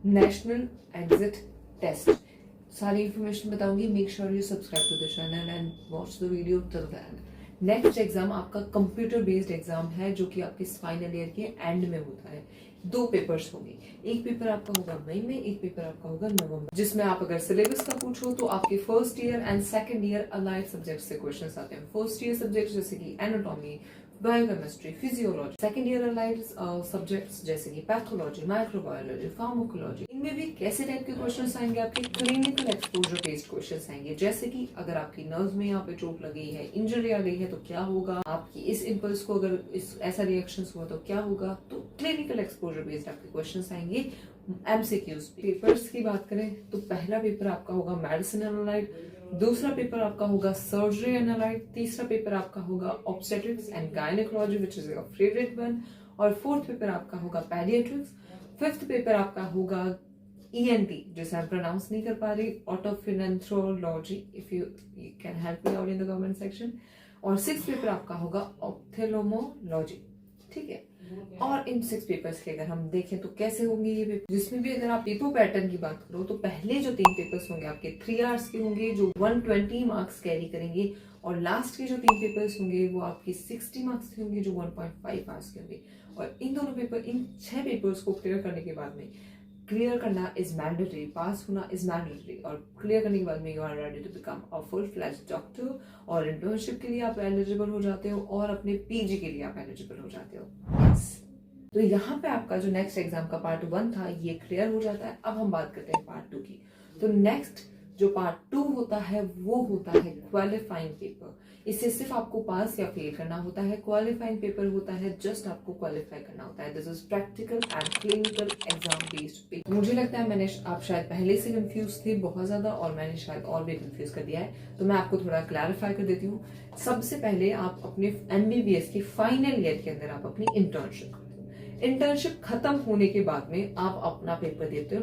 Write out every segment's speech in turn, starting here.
National exit test, सारी information बताऊंगी. Make sure you subscribe to the channel and watch the video till the end. Next exam आपका computer based exam है जो कि आपके final year के and में होता है. 2 पेपर्स होंगे. एक पेपर आपका होगा मई में, एक पेपर आपका होगा नवंबर, जिसमें आप अगर सिलेबस का पूछो तो आपके first year and second year allied subject से क्वेश्चंस आते हैं. फर्स्ट ईयर सब्जेक्ट जैसे कि anatomy, biochemistry, physiology. Second year allied subjects जैसे कि पैथोलॉजी, माइक्रोबायोलॉजी, फार्माकोलॉजी. इनमें भी कैसे टाइप के क्वेश्चंस आएंगे? आपके क्लिनिकल एक्सपोजर बेस्ड क्वेश्चंस आएंगे. जैसे कि अगर आपकी नर्व में यहाँ पे चोट लगी है, इंजरी आ गई है, तो क्या होगा? आपकी इस इम्पल्स को अगर ऐसा रिएक्शन हुआ तो क्या होगा? तो क्लिनिकल एक्सपोजर बेस्ड आपके क्वेश्चंस आएंगे. एमसीक्यूज. पेपर्स की बात करें तो पहला पेपर आपका होगा मेडिसिन एनालाइड, दूसरा पेपर आपका होगा सर्जरी एनालाइड, तीसरा पेपर आपका होगा obstetrics and gynaecology which is your favourite one, और फोर्थ पेपर आपका होगा पेडियाट्रिक्स. फिफ्थ पेपर आपका होगा ईएनटी, जिसे हम प्रोनाउंस नहीं कर पा रही, ऑटोफिनेंथ्रोलॉजी. If you can help me out in the comment section. और सिक्स पेपर आपका होगा ऑप्थेल्मोलॉजी. ठीक है. और इन 6 पेपर्स के अगर हम देखें तो कैसे होंगे ये पेपर, जिसमें भी अगर आप पेपर पैटर्न की बात करो तो पहले जो 3 पेपर्स होंगे आपके 3 आवर्स के होंगे जो 120 मार्क्स कैरी करेंगे, और लास्ट के जो 3 पेपर्स होंगे वो आपके 60 मार्क्स के होंगे जो 1.5 आवर्स के होंगे. और इन दोनों पेपर, इन 6 पेपर्स को क्लियर करने के बाद में, क्लियर करना इज मैंडेटरी, पास होना इज मैंडेटरी, और क्लियर करने के बाद में you are ready to become a full fledged doctor, और इंटर्नशिप के लिए आप एलिजिबल हो जाते हो, और अपने पीजी के लिए आप एलिजिबल हो जाते हो. yes. तो यहाँ पे आपका जो नेक्स्ट एग्जाम का पार्ट 1 था ये क्लियर हो जाता है. अब हम बात करते हैं पार्ट 2 की. तो नेक्स्ट जो पार्ट 2 होता है वो होता है क्वालिफाइंग पेपर. इससे सिर्फ आपको पास या फेल करना होता है. क्वालिफाइंग पेपर होता है जस्ट आपको क्वालिफाई करना होता है. This is practical and clinical exam based paper. मुझे लगता है आप शायद पहले से कंफ्यूज थे बहुत ज्यादा, और मैंने शायद और भी कंफ्यूज कर दिया है, तो मैं आपको थोड़ा क्लैरिफाई कर देती हूँ. सबसे पहले आप अपने एमबीबीएस की फाइनल ईयर के अंदर आप अपनी इंटर्नशिप करते हो. इंटर्नशिप खत्म होने के बाद में आप अपना पेपर देते हो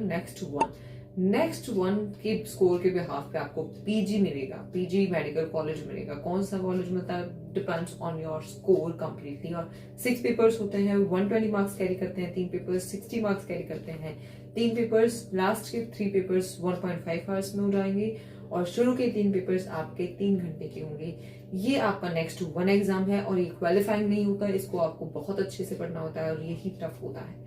नेक्स्ट वन के स्कोर के बिहाफ पे आपको पीजी मिलेगा. पीजी मेडिकल कॉलेज मिलेगा. कौन सा कॉलेज मिलता है depends on your score completely. और 6 पेपर्स होते हैं, 120 मार्क्स कैरी करते हैं. 3 पेपर्स 60 मार्क्स कैरी करते हैं. 3 पेपर्स लास्ट के 3 पेपर्स 1.5 आवर्स में हो जाएंगे, और शुरू के 3 पेपर्स आपके 3 घंटे के होंगे. ये आपका नेक्स्ट 1 एग्जाम है, और ये क्वालिफाइंग नहीं होता. इसको आपको बहुत अच्छे से पढ़ना होता है, और यही टफ होता है.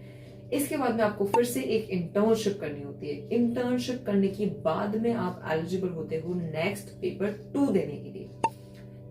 इसके बाद में आपको फिर से एक इंटर्नशिप करनी होती है. इंटर्नशिप करने के बाद में आप एलिजिबल होते हो नेक्स्ट पेपर 2 देने के लिए.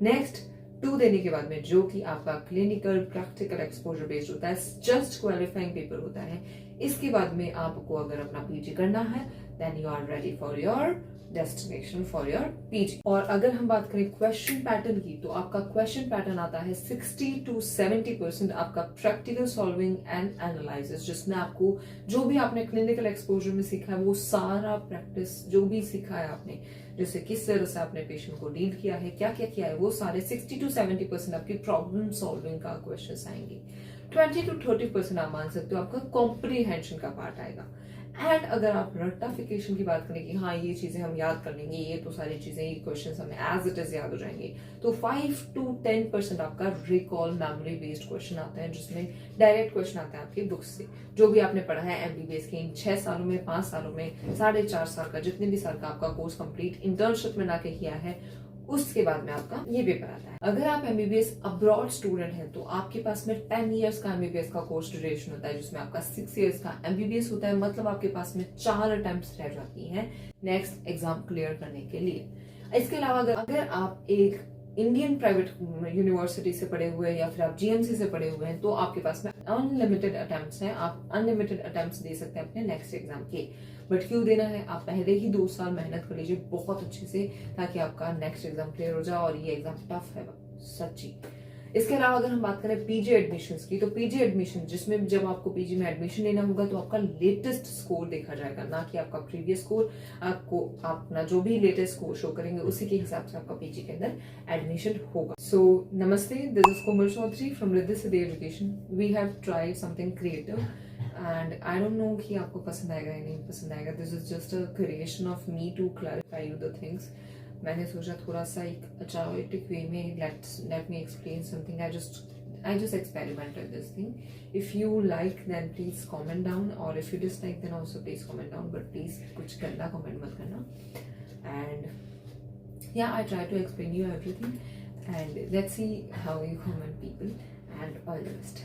नेक्स्ट 2 देने के बाद में जो कि आपका क्लिनिकल प्रैक्टिकल एक्सपोजर बेस्ड होता है, जस्ट क्वालिफाइंग पेपर होता है. इसके बाद में आपको अगर अपना पीजी करना है then you are ready for your destination for your PG. और अगर हम बात करें क्वेश्चन पैटर्न की, तो आपका क्वेश्चन पैटर्न आता है 60 to 70% आपका प्रैक्टिकल सॉल्विंग एंड एनालिसिस, जिसमें आपको जो भी आपने क्लिनिकल एक्सपोजर में सीखा है वो सारा प्रैक्टिस जो भी सीखा है आपने, जैसे किस तरह से आपने पेशेंट को डील किया है, क्या क्या किया है, वो सारे 60 to 70% आपकी प्रॉब्लम सॉल्विंग का क्वेश्चन आएंगे. 20 to 30% आप मान सकते हो आपका कॉम्प्रीहेंशन का पार्ट आएगा. एंड अगर आप रट्टाफिकेशन की बात करें कि हाँ ये चीजें हम याद कर लेंगे, ये तो सारी चीजें, ये क्वेश्चंस हमें एज इट इज याद हो जाएंगे, तो 5 to 10% आपका रिकॉल मेमोरी बेस्ड क्वेश्चन आता है, जिसमें डायरेक्ट क्वेश्चन आता है आपकी बुक्स से, जो भी आपने पढ़ा है एमबीबीएस के इन 6 सालों में, 5 सालों में, 4.5 साल का, जितने भी साल का आपका कोर्स कंप्लीट इंटर्नशिप में लाके किया है, उसके बाद में आपका ये पेपर आता है. अगर आप एमबीबीएस अब्रॉड स्टूडेंट हैं तो आपके पास में 10 इयर्स का एमबीबीएस का कोर्स ड्यूरेशन होता है, जिसमें आपका 6 इयर्स का एमबीबीएस होता है. मतलब आपके पास में 4 अटेम्प्ट्स रह जाती हैं नेक्स्ट एग्जाम क्लियर करने के लिए. इसके अलावा अगर आप एक इंडियन प्राइवेट यूनिवर्सिटी से पढ़े हुए हैं या फिर आप जीएमसी से पढ़े हुए हैं, तो आपके पास में अनलिमिटेड अटेम्प्ट्स हैं. आप अनलिमिटेड अटेम्प्ट्स दे सकते हैं अपने नेक्स्ट एग्जाम के. बट क्यों देना है? आप पहले ही 2 साल मेहनत कर लीजिए बहुत अच्छे से, ताकि आपका नेक्स्ट एग्जाम क्लियर हो जाए. और ये एग्जाम टफ है सच्ची. इसके अलावा अगर हम बात करें पीजी एडमिशंस की, तो पीजी एडमिशन जिसमें जब आपको पीजी में एडमिशन लेना होगा तो आपका लेटेस्ट स्कोर देखा जाएगा, ना कि आपका प्रीवियस स्कोर. आपको अपना जो भी लेटेस्ट स्कोर शो करेंगे उसी के हिसाब से आपका पीजी के अंदर एडमिशन होगा. सो नमस्ते, this is Komal Chaudhary from Riddhi Siddhi education. We have tried something creative and I don't know कि आपको पसंद आएगा या नहीं पसंद आएगा. This is just a creation of me to clarify you the things. मैंने सोचा थोड़ा सा एक चायोटिक वे में let me explain something. I just I just experimented this thing. If you like, then please comment down, or if you dislike, then also please comment down, but please कुछ गंदा comment मत करना. And yeah, I try to explain you everything, and let's see how you comment people, and all the best.